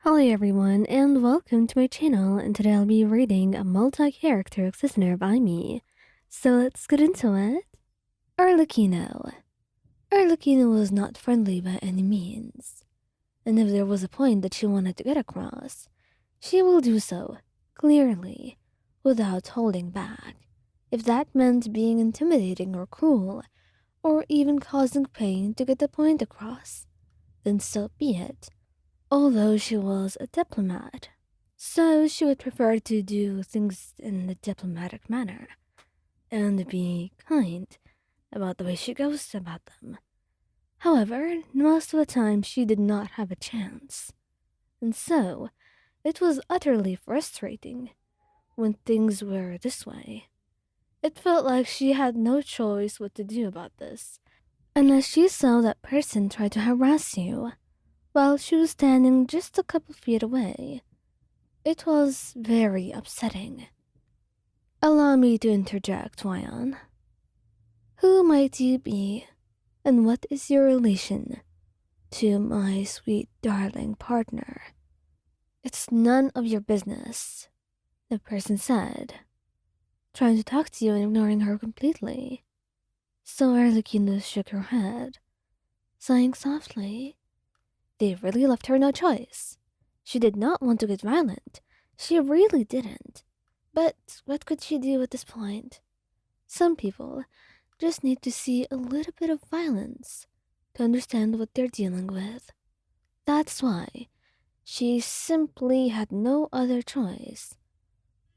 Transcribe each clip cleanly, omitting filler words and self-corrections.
Hello everyone, and welcome to my channel, and today I'll be reading a multi-character listener by me. So let's get into it. Arlecchino. Arlecchino was not friendly by any means, and if there was a point that she wanted to get across, she will do so, clearly, without holding back. If that meant being intimidating or cruel, or even causing pain to get the point across, then so be it. Although she was a diplomat, so she would prefer to do things in a diplomatic manner and be kind about the way she goes about them. However, most of the time she did not have a chance, and so it was utterly frustrating when things were this way. It felt like she had no choice what to do about this, unless she saw that person try to harass you while she was standing just a couple feet away. It was very upsetting. Allow me to interject, Wyan. Who might you be, and what is your relation to my sweet darling partner? It's none of your business, the person said, trying to talk to you and ignoring her completely. So Arlecchino shook her head, sighing softly. They really left her no choice. She did not want to get violent. She really didn't. But what could she do at this point? Some people just need to see a little bit of violence to understand what they're dealing with. That's why she simply had no other choice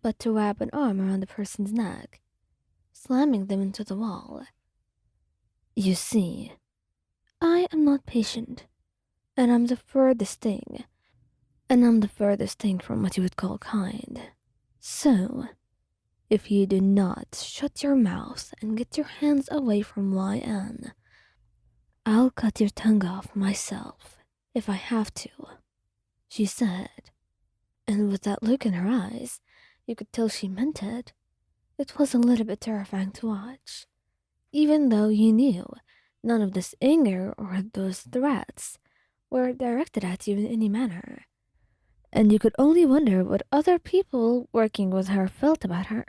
but to wrap an arm around the person's neck, slamming them into the wall. You see, I am not patient, and I'm the furthest thing from what you would call kind. So, if you do not shut your mouth and get your hands away from YN, I'll cut your tongue off myself if I have to, she said. And with that look in her eyes, you could tell she meant it. It was a little bit terrifying to watch, even though you knew none of this anger or those threats were directed at you in any manner. And you could only wonder what other people working with her felt about her.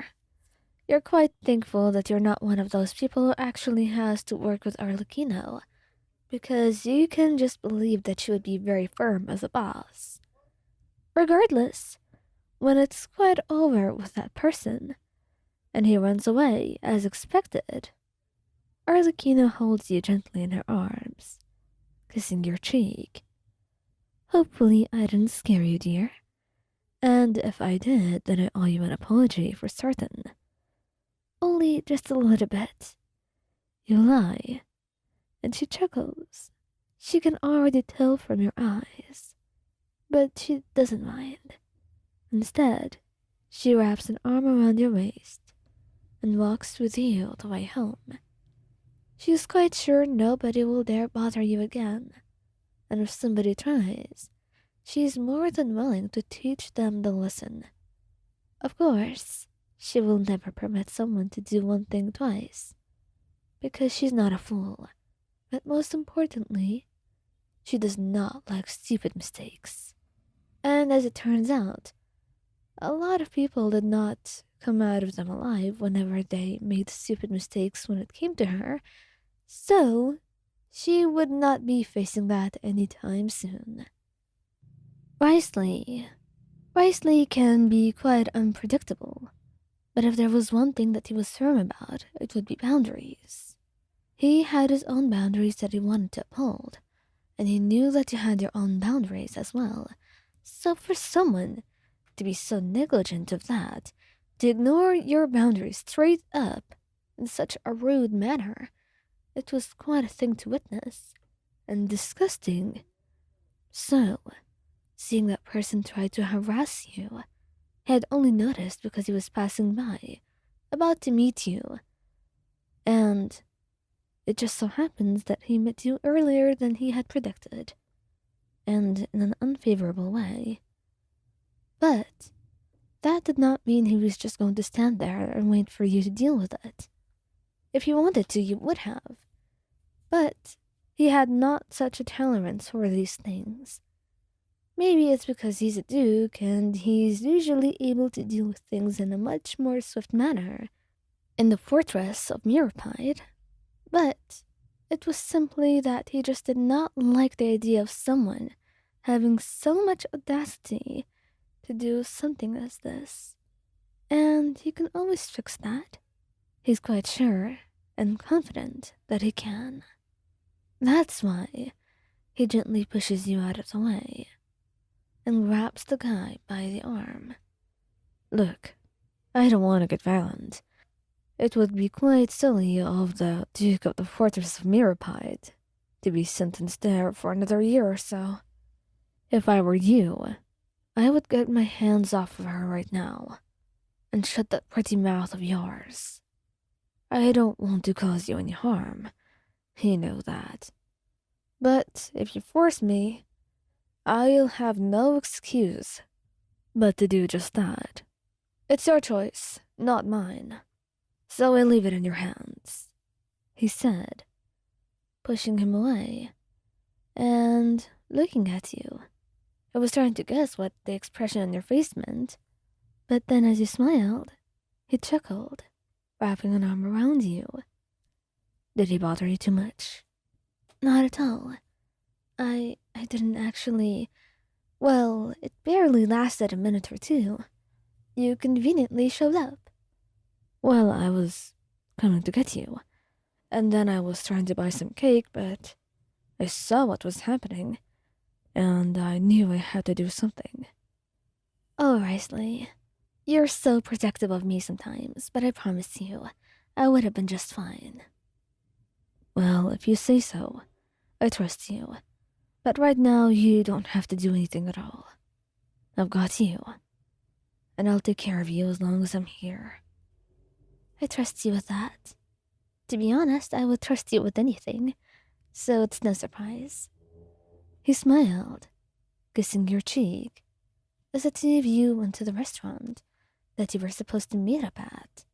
You're quite thankful that you're not one of those people who actually has to work with Arlecchino, because you can just believe that she would be very firm as a boss. Regardless, when it's quite over with that person, and he runs away as expected, Arlecchino holds you gently in her arms, kissing your cheek. Hopefully I didn't scare you, dear. And if I did, then I owe you an apology for certain. Only just a little bit. You lie. And she chuckles. She can already tell from your eyes. But she doesn't mind. Instead, she wraps an arm around your waist and walks with you the way home. She is quite sure nobody will dare bother you again. And if somebody tries, she is more than willing to teach them the lesson. Of course, she will never permit someone to do one thing twice, because she's not a fool. But most importantly, she does not like stupid mistakes. And as it turns out, a lot of people did not come out of them alive whenever they made stupid mistakes when it came to her, so she would not be facing that anytime soon. Wriothesley. Wriothesley can be quite unpredictable, but if there was one thing that he was firm about, it would be boundaries. He had his own boundaries that he wanted to uphold, and he knew that you had your own boundaries as well. So for someone to be so negligent of that, to ignore your boundaries straight up in such a rude manner, it was quite a thing to witness, and disgusting. So, seeing that person try to harass you, he had only noticed because he was passing by, about to meet you, and it just so happens that he met you earlier than he had predicted, and in an unfavorable way. But that did not mean he was just going to stand there and wait for you to deal with it. If you wanted to, you would have. But he had not such a tolerance for these things. Maybe it's because he's a duke and he's usually able to deal with things in a much more swift manner in the fortress of Mirapide. But it was simply that he just did not like the idea of someone having so much audacity to do something as this. And he can always fix that. He's quite sure and confident that he can. That's why he gently pushes you out of the way and grabs the guy by the arm. Look, I don't want to get violent. It would be quite silly of the Duke of the Fortress of Mirapide to be sentenced there for another year or so. If I were you, I would get my hands off of her right now and shut that pretty mouth of yours. I don't want to cause you any harm. You know that. But if you force me, I'll have no excuse but to do just that. It's your choice, not mine. So I leave it in your hands, he said, pushing him away and looking at you. I was trying to guess what the expression on your face meant, but then as you smiled, he chuckled, wrapping an arm around you. Did he bother you too much? Not at all. I didn't actually. Well, it barely lasted a minute or two. You conveniently showed up. Well, I was coming to get you, and then I was trying to buy some cake, but I saw what was happening, and I knew I had to do something. Oh, Wriothesley, you're so protective of me sometimes, but I promise you, I would have been just fine. Well, if you say so, I trust you. But right now, you don't have to do anything at all. I've got you, and I'll take care of you as long as I'm here. I trust you with that. To be honest, I would trust you with anything, so it's no surprise. He smiled, kissing your cheek, as the two of you went to the restaurant that you were supposed to meet up at.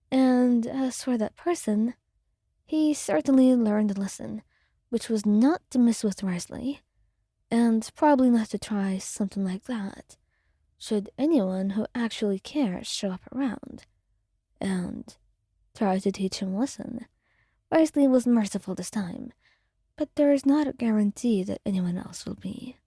And as for that person, he certainly learned a lesson, which was not to mess with Wriothesley, and probably not to try something like that, should anyone who actually cares show up around, and try to teach him a lesson. Wriothesley was merciful this time, but there is not a guarantee that anyone else will be.